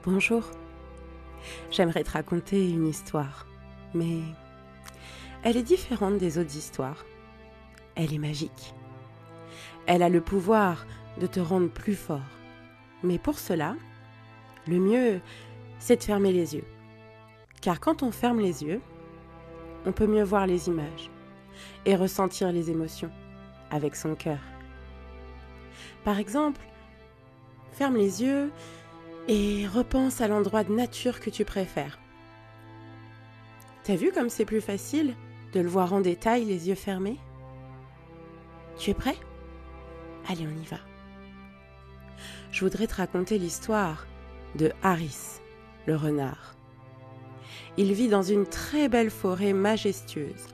Bonjour, j'aimerais te raconter une histoire, mais elle est différente des autres histoires. Elle est magique. Elle a le pouvoir de te rendre plus fort. Mais pour cela, le mieux, c'est de fermer les yeux. Car quand on ferme les yeux, on peut mieux voir les images et ressentir les émotions avec son cœur. Par exemple, ferme les yeux et repense à l'endroit de nature que tu préfères. T'as vu comme c'est plus facile de le voir en détail les yeux fermés? Tu es prêt? Allez, on y va. Je voudrais te raconter l'histoire de Harris, le renard. Il vit dans une très belle forêt majestueuse,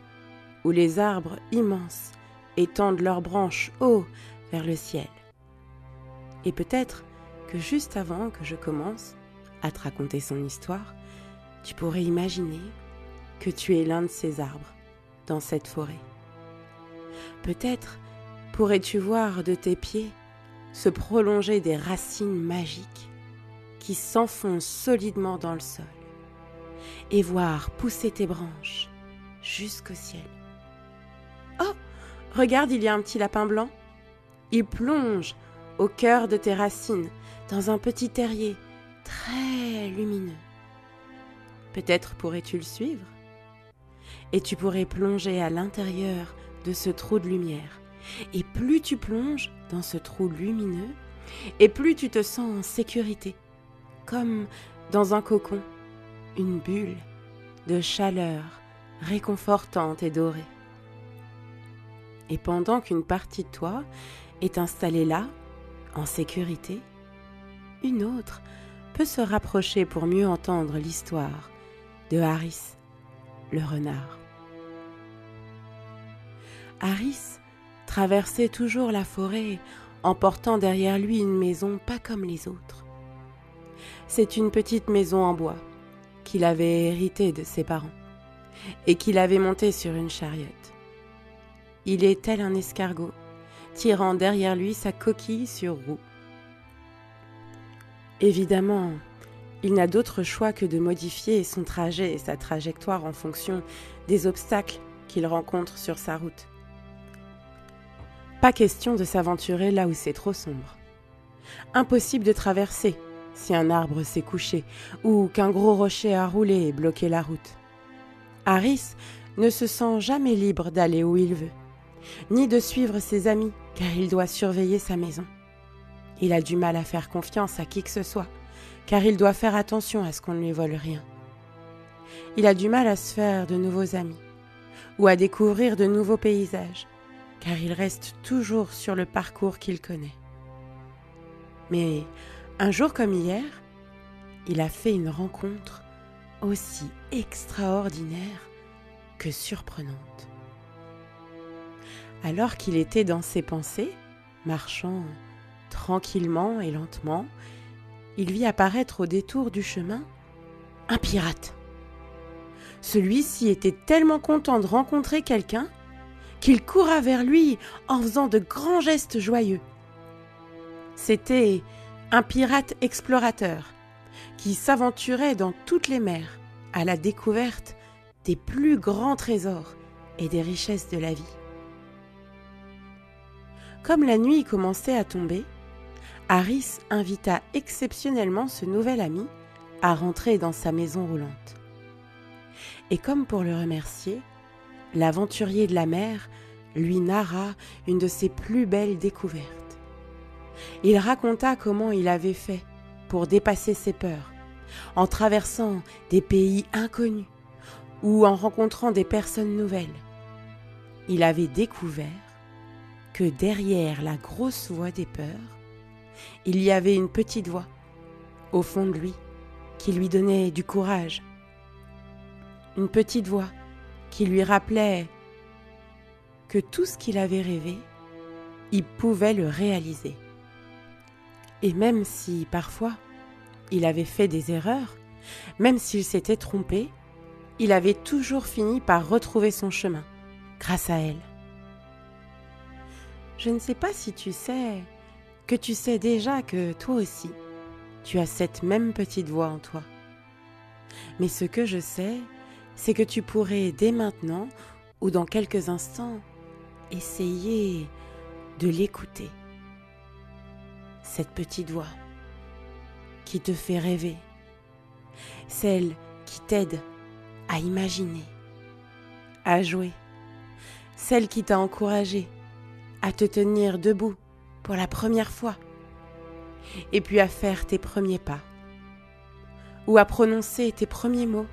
où les arbres immenses étendent leurs branches haut vers le ciel. Et peut-être que juste avant que je commence à te raconter son histoire, tu pourrais imaginer que tu es l'un de ces arbres dans cette forêt. Peut-être pourrais-tu voir de tes pieds se prolonger des racines magiques qui s'enfoncent solidement dans le sol et voir pousser tes branches jusqu'au ciel. Oh, regarde, il y a un petit lapin blanc. Il plonge au cœur de tes racines dans un petit terrier très lumineux. Peut-être pourrais-tu le suivre et tu pourrais plonger à l'intérieur de ce trou de lumière. Et plus tu plonges dans ce trou lumineux, et plus tu te sens en sécurité, comme dans un cocon, une bulle de chaleur réconfortante et dorée. Et pendant qu'une partie de toi est installée là, en sécurité, une autre peut se rapprocher pour mieux entendre l'histoire de Harris, le renard. Harris traversait toujours la forêt en portant derrière lui une maison pas comme les autres. C'est une petite maison en bois qu'il avait héritée de ses parents et qu'il avait montée sur une chariote. Il est tel un escargot, tirant derrière lui sa coquille sur roue. Évidemment, il n'a d'autre choix que de modifier son trajet et sa trajectoire en fonction des obstacles qu'il rencontre sur sa route. Pas question de s'aventurer là où c'est trop sombre. Impossible de traverser si un arbre s'est couché ou qu'un gros rocher a roulé et bloqué la route. Harris ne se sent jamais libre d'aller où il veut, ni de suivre ses amis car il doit surveiller sa maison. Il a du mal à faire confiance à qui que ce soit car il doit faire attention à ce qu'on ne lui vole rien. Il a du mal à se faire de nouveaux amis ou à découvrir de nouveaux paysages car il reste toujours sur le parcours qu'il connaît. Mais un jour comme hier, il a fait une rencontre aussi extraordinaire que surprenante. Alors qu'il était dans ses pensées, marchant tranquillement et lentement, il vit apparaître au détour du chemin un pirate. Celui-ci était tellement content de rencontrer quelqu'un qu'il coura vers lui en faisant de grands gestes joyeux. C'était un pirate explorateur qui s'aventurait dans toutes les mers à la découverte des plus grands trésors et des richesses de la vie. Comme la nuit commençait à tomber, Harris invita exceptionnellement ce nouvel ami à rentrer dans sa maison roulante. Et comme pour le remercier, l'aventurier de la mer lui narra une de ses plus belles découvertes. Il raconta comment il avait fait pour dépasser ses peurs, en traversant des pays inconnus ou en rencontrant des personnes nouvelles. Il avait découvert que derrière la grosse voix des peurs, il y avait une petite voix au fond de lui qui lui donnait du courage. Une petite voix qui lui rappelait que tout ce qu'il avait rêvé, il pouvait le réaliser. Et même si, parfois, il avait fait des erreurs, même s'il s'était trompé, il avait toujours fini par retrouver son chemin, grâce à elle. Je ne sais pas si tu sais que tu sais déjà que toi aussi, tu as cette même petite voix en toi. Mais ce que je sais, c'est que tu pourrais dès maintenant ou dans quelques instants essayer de l'écouter. Cette petite voix qui te fait rêver, celle qui t'aide à imaginer, à jouer, celle qui t'a encouragé à te tenir debout pour la première fois, et puis à faire tes premiers pas, ou à prononcer tes premiers mots,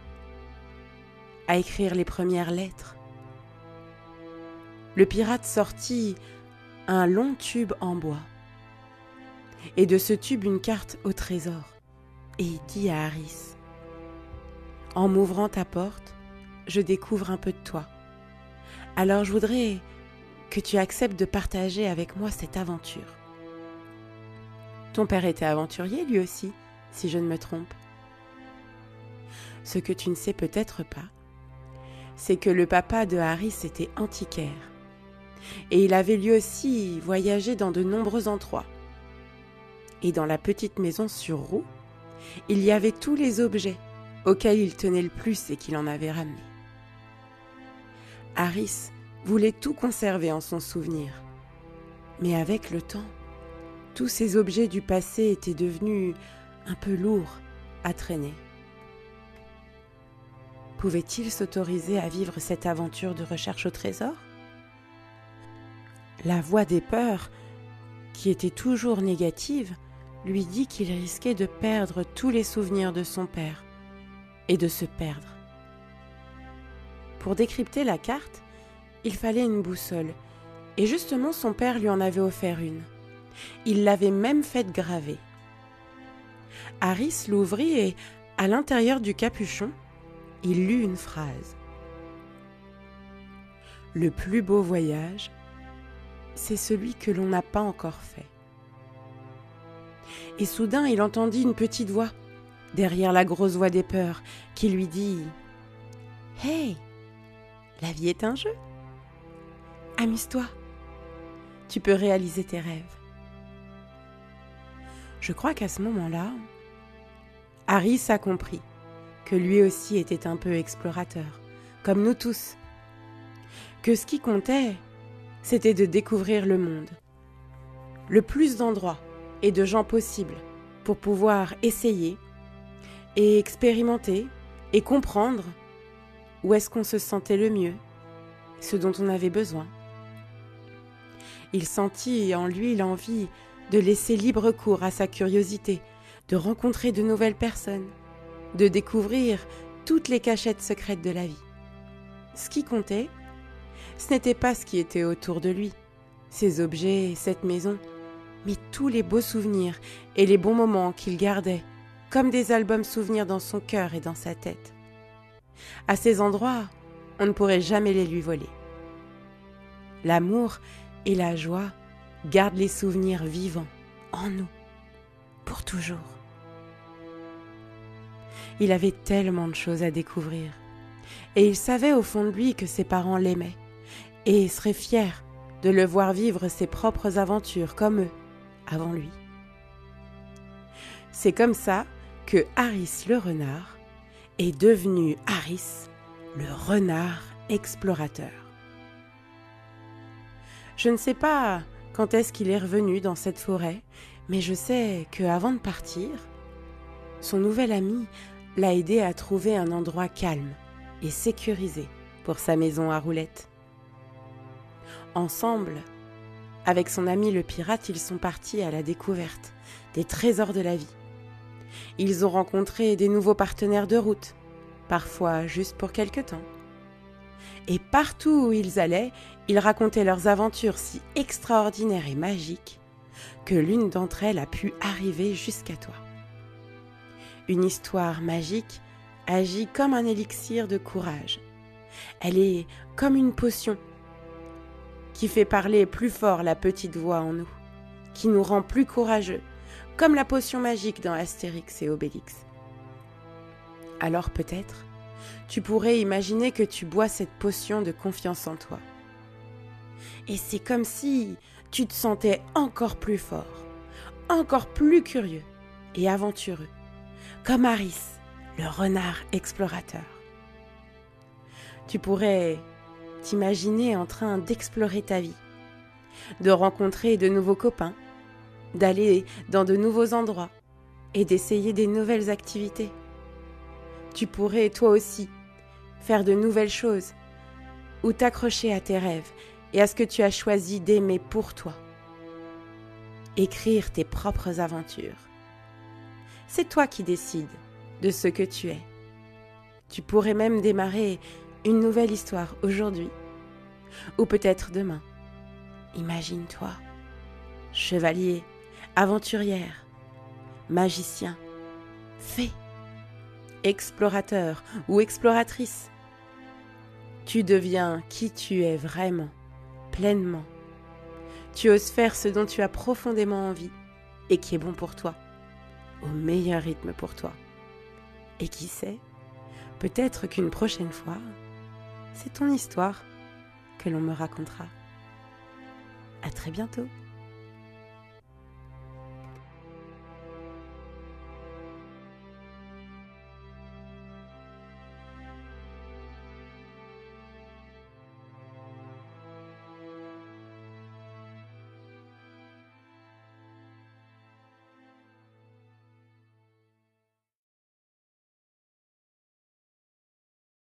à écrire les premières lettres. Le pirate sortit un long tube en bois, et de ce tube une carte au trésor, et il dit à Harris: « En m'ouvrant ta porte, je découvre un peu de toi. Alors je voudrais que tu acceptes de partager avec moi cette aventure. » Ton père était aventurier lui aussi, si je ne me trompe. Ce que tu ne sais peut-être pas, c'est que le papa de Harris était antiquaire. Et il avait lui aussi voyagé dans de nombreux endroits. Et dans la petite maison sur roue, il y avait tous les objets auxquels il tenait le plus et qu'il en avait ramenés. Harris voulait tout conserver en son souvenir. Mais avec le temps, tous ces objets du passé étaient devenus un peu lourds à traîner. Pouvait-il s'autoriser à vivre cette aventure de recherche au trésor ? La voix des peurs, qui était toujours négative, lui dit qu'il risquait de perdre tous les souvenirs de son père et de se perdre. Pour décrypter la carte, il fallait une boussole, et justement son père lui en avait offert une. Il l'avait même faite graver. Harris l'ouvrit et, à l'intérieur du capuchon, il lut une phrase. « Le plus beau voyage, c'est celui que l'on n'a pas encore fait. » Et soudain, il entendit une petite voix, derrière la grosse voix des peurs, qui lui dit « Hey, la vie est un jeu. Amuse-toi. Tu peux réaliser tes rêves. » Je crois qu'à ce moment-là, Harris a compris que lui aussi était un peu explorateur, comme nous tous. Que ce qui comptait, c'était de découvrir le monde, le plus d'endroits et de gens possibles pour pouvoir essayer et expérimenter et comprendre où est-ce qu'on se sentait le mieux, ce dont on avait besoin. Il sentit en lui l'envie de laisser libre cours à sa curiosité, de rencontrer de nouvelles personnes, de découvrir toutes les cachettes secrètes de la vie. Ce qui comptait, ce n'était pas ce qui était autour de lui, ses objets, cette maison, mais tous les beaux souvenirs et les bons moments qu'il gardait, comme des albums souvenirs dans son cœur et dans sa tête. À ces endroits, on ne pourrait jamais les lui voler. L'amour et la joie gardent les souvenirs vivants en nous, pour toujours. Il avait tellement de choses à découvrir, et il savait au fond de lui que ses parents l'aimaient, et seraient fiers de le voir vivre ses propres aventures comme eux, avant lui. C'est comme ça que Harris le renard est devenu Harris, le renard explorateur. Je ne sais pas quand est-ce qu'il est revenu dans cette forêt, mais je sais qu'avant de partir, son nouvel ami l'a aidé à trouver un endroit calme et sécurisé pour sa maison à roulettes. Ensemble, avec son ami le pirate, ils sont partis à la découverte des trésors de la vie. Ils ont rencontré des nouveaux partenaires de route, parfois juste pour quelque temps. Et partout où ils allaient, ils racontaient leurs aventures si extraordinaires et magiques que l'une d'entre elles a pu arriver jusqu'à toi. Une histoire magique agit comme un élixir de courage. Elle est comme une potion qui fait parler plus fort la petite voix en nous, qui nous rend plus courageux, comme la potion magique dans Astérix et Obélix. Alors peut-être, tu pourrais imaginer que tu bois cette potion de confiance en toi. Et c'est comme si tu te sentais encore plus fort, encore plus curieux, et aventureux, comme Harris, le renard explorateur. Tu pourrais t'imaginer en train d'explorer ta vie, de rencontrer de nouveaux copains, d'aller dans de nouveaux endroits et d'essayer des nouvelles activités. Tu pourrais, toi aussi, faire de nouvelles choses ou t'accrocher à tes rêves et à ce que tu as choisi d'aimer pour toi. Écrire tes propres aventures. C'est toi qui décides de ce que tu es. Tu pourrais même démarrer une nouvelle histoire aujourd'hui ou peut-être demain. Imagine-toi, chevalier, aventurière, magicien, fée, explorateur ou exploratrice. Tu deviens qui tu es vraiment, pleinement. Tu oses faire ce dont tu as profondément envie et qui est bon pour toi, au meilleur rythme pour toi. Et qui sait, peut-être qu'une prochaine fois, c'est ton histoire que l'on me racontera. À très bientôt.